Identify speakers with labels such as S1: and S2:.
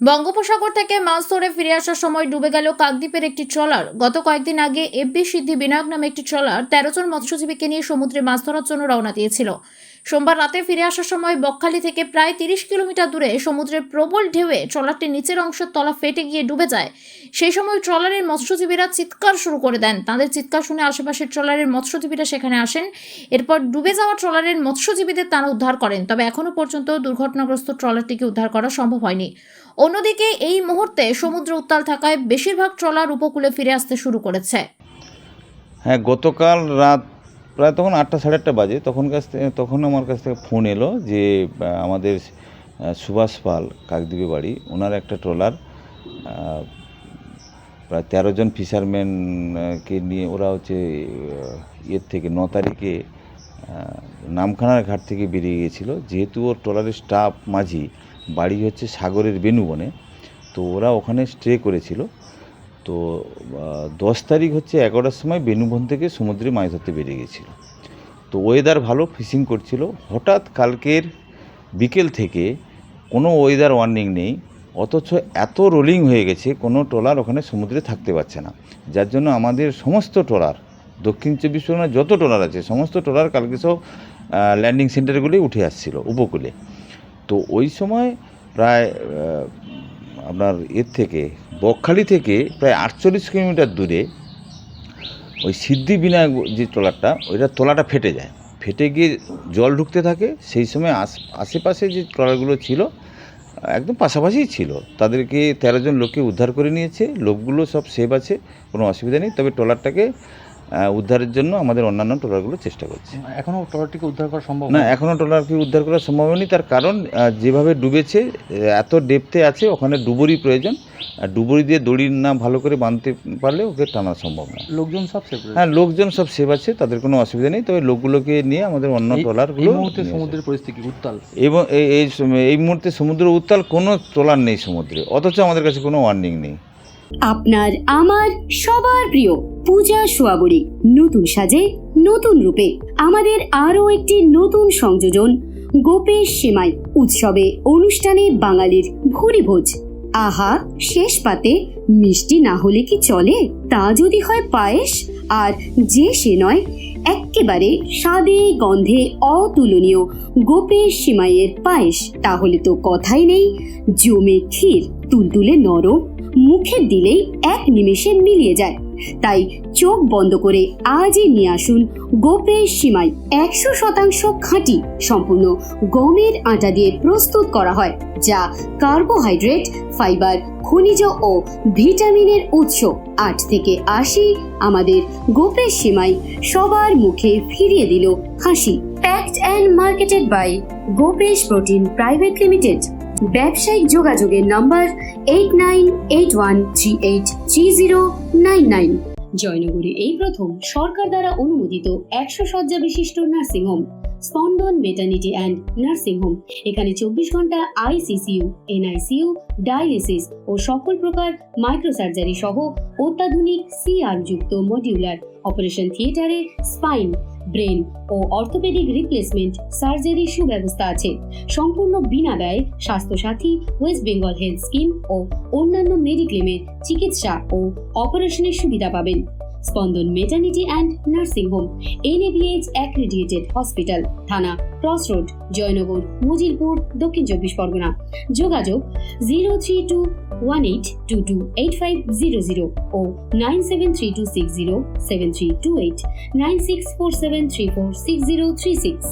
S1: বঙ্গোপসাগর থেকে মাছ ধরে ফিরে আসার সময় ডুবে গেল কাকদ্বীপের একটি ট্রলার। গত কয়েকদিন আগে এফবি সিদ্ধি বিনায়ক নামে একটি ট্রলার 13 জন মৎস্যজীবীকে নিয়ে সমুদ্রে মাছ ধরার জন্য রওনা দিয়েছিল। সোমবার রাতে ফিরে আসার সময় বকখালি থেকে প্রায় 30 কিলোমিটার দূরে সমুদ্রের প্রবল ঢেউয়ে ট্রলারটি নিচের অংশের তলা ফেটে গিয়ে ডুবে যায়। সেই সময় ট্রলারের মৎস্যজীবীরা চিৎকার শুরু করে দেন। তাদের চিৎকার শুনে আশেপাশের ট্রলারের মৎস্যজীবীরা সেখানে আসেন। এরপর ডুবে যাওয়া ট্রলারের মৎস্যজীবীদের তারা উদ্ধার করেন, তবে এখনও পর্যন্ত দুর্ঘটনাগ্রস্ত ট্রলারটিকে উদ্ধার করা সম্ভব হয়নি। অন্যদিকে এই মুহূর্তে সমুদ্র উত্তাল থাকায় বেশিরভাগ ট্রলার উপকূলে ফিরে আসতে শুরু করেছে।
S2: হ্যাঁ, গতকাল রাত প্রায় তখন 8টা সাড়ে 8টা বাজে, তখন আমার কাছ থেকে ফোন এলো যে আমাদের সুভাষ পাল কাকদ্বীপে বাড়ি, ওনার একটা ট্রলার প্রায় 13 জন ফিশারম্যানকে নিয়ে ওরা হচ্ছে ইয়ের থেকে 9 তারিখে নামখানার ঘাট থেকে বেরিয়ে গিয়েছিল। যেহেতু ওর ট্রলারের স্টাফ মাঝি বাড়ি হচ্ছে সাগরের বেনুবনে, তো ওরা ওখানে স্টে করেছিল। তো 10 তারিখ হচ্ছে 11টার সময় বেনুবন থেকে সমুদ্রে মাছ ধরতে বেরিয়ে গেছিল। তো ওয়েদার ভালো, ফিশিং করছিল। হঠাৎ কালকের বিকেল থেকে কোনো ওয়েদার ওয়ার্নিং নেই, অথচ এত রোলিং হয়ে গেছে কোনো ট্রলার ওখানে সমুদ্রে থাকতে পারছে না। যার জন্য আমাদের সমস্ত ট্রলার, দক্ষিণ 24 পরগনার যত ট্রলার আছে সমস্ত ট্রলার কালকে সব ল্যান্ডিং সেন্টারগুলোই উঠে আসছিল উপকূলে। তো ওই সময় প্রায় আপনার এর থেকে বকখালি থেকে প্রায় 48 কিলোমিটার দূরে ওই সিদ্ধি বিনায়ক যে ট্রলারটা, ওইটা তলাটা ফেটে যায়, ফেটে গিয়ে জল ঢুকতে থাকে। সেই সময় আশেপাশে যে ট্রলারগুলো ছিল একদম পাশাপাশিই ছিল, তাদেরকে 13 জন লোককে উদ্ধার করে নিয়েছে। লোকগুলো সব সেভ আছে, কোনো অসুবিধা নেই। তবে ট্রলারটাকে উদ্ধারের জন্য আমাদের অন্যান্য ট্রলারগুলো চেষ্টা করছে।
S3: এখনও ট্রলারটিকে উদ্ধার করা সম্ভব
S2: না, এখনও ট্রলারকে উদ্ধার করা সম্ভব হয়নি। তার কারণ যেভাবে ডুবেছে এত ডেপথে আছে, ওখানে ডুবুরি প্রয়োজন। আর ডুবুরি দিয়ে দড়ি না ভালো করে বাঁধতে পারলে ওকে টানা সম্ভব না।
S3: লোকজন সব সেভ?
S2: হ্যাঁ, লোকজন সব সেভ আছে, তাদের কোনো অসুবিধা নেই। তবে লোকগুলোকে নিয়ে আমাদের অন্য ট্রলারগুলো
S3: এই মুহূর্তে সমুদ্রের পরিস্থিতি উত্তাল,
S2: এবং এই মুহূর্তে সমুদ্র উত্তাল, কোনো ট্রলার নেই সমুদ্রে, অথচ আমাদের কাছে কোনো ওয়ার্নিং নেই।
S4: আপনার আমার সবার প্রিয় পূজা সোয়াবুড়ি নতুন সাজে নতুন রূপে আমাদের আরো একটি নতুন সংযোজন, গোপেশ সেমাই উৎসবে অনুষ্ঠানে বাঙালির ভুরি ভোজ। আহা, শেষ পাতে মিষ্টি না হলে কি চলে? তা যদি হয় পায়েস, আর যে সে নয় এক্কেবারে স্বাদে গন্ধে অতুলনীয় গোপেশ সেমাইয়ের পায়েস, তাহলে তো কথাই নেই। জমে ক্ষীর, তুলতুলে নরম, মুখে দিলেই এক নিমেষে মিলিয়ে যায়। তাই চোখ বন্ধ করে আজই নিয়ে আসুন গোপেশ সেমাই। 100% খাঁটি, সম্পূর্ণ গমের আটা দিয়ে প্রস্তুত করা হয়, যা কার্বোহাইড্রেট, ফাইবার, খনিজ ও ভিটামিনের উৎস। 8 থেকে 80 আমাদের গোপেশ সেমাই সবার মুখে ফিরিয়ে দিল হাসি। Packed and marketed by Gopesh protein private limited. ব্যবসায়িক যোগাযোগের নম্বর 8981383099। জয়নগরে এই প্রথম সরকার দ্বারা অনুমোদিত 100 শয্যা বিশিষ্ট নার্সিংহোম স্পন্দন মেটার্নিটি অ্যান্ড নার্সিং হোম। এখানে 24 ঘন্টা ICCU, NICU, ডায়ালিসিস ও সকল প্রকার মাইক্রোসার্জারি সহ অত্যাধুনিক CR যুক্ত মডিউলার অপারেশন থিয়েটারে স্পাইন, ব্রেন ও অর্থোপেডিক রিপ্লেসমেন্ট সার্জারি সুব্যবস্থা আছে। সম্পূর্ণ বিনা ব্যয় Swasthyasathi, West Bengal health scheme ও অন্যান্য মেডিক্লেমের চিকিৎসা ও অপারেশনের সুবিধা পাবেন। Spandan maternity and nursing home, NABH accredited hospital, Thana cross road, Joynagar, Majilpur, Dakshin 24 Pargana. যোগাযোগ 0321822850 ও 9732607328, 9647346036।